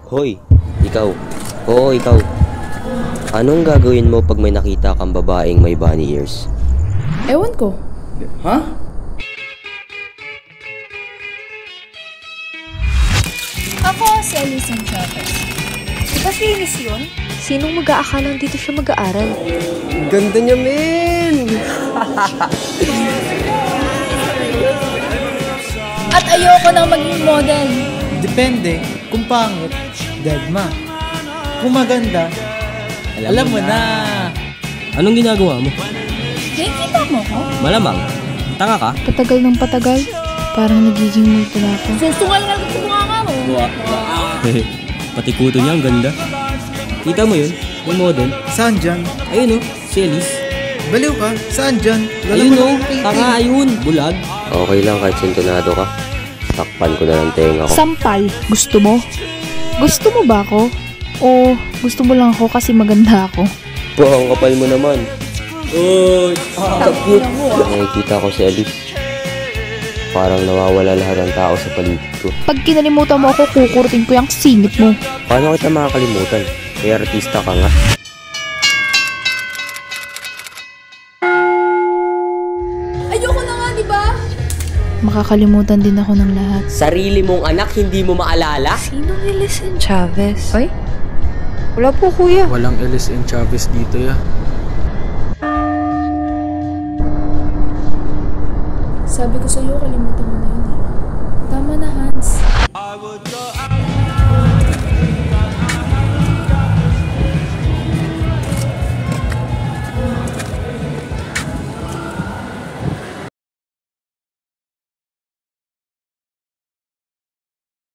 Hoy, ikaw. Oo, ikaw. Anong gagawin mo pag may nakita kang babaeng may bunny ears? Ewan ko. Ha? Ako si Alison Chavez. Di ba finish yun? Sinong mag-aakalang dito siya mag-aaral? Ganda niya, men! At ayoko nang maging model. Depende. Kung pangit, deadma. Kung maganda, alam mo na. Anong ginagawa mo? Nakikita mo ko? Malamang. Tanga ka? Patagal ng patagal, parang nagiging multo na ako. Susungal na sa bunganga mo. Pati kuto niya, ang ganda. Kita mo yun? Yung model. Saan dyan? Ayun o, si Elise. Baliw ka? Saan dyan? Ayun o, tanga ayun. Bulag. Okay lang kahit sintonado ka. Takpan ko na lang tenga ko. Sampal, gusto mo? Gusto mo ba ako? O gusto mo lang ako kasi maganda ako? Ang kapal mo naman. Uy! Nakikita ko si Elise. Parang nawawala lahat ng tao sa paligid ko. Pag kinalimutan mo ako, kukurutin ko yung singit mo. Paano kita makakalimutan? May artista ka nga. Ayoko na nga, di ba? Makakalimutan din ako ng lahat. Sarili mong anak, hindi mo maalala? Sinong Alison Chavez? Ay? Wala po, kuya. Walang Ellis and Chavez dito, ya. Sabi ko sa'yo, kalimutan mo na yun eh. Tama na, Hans.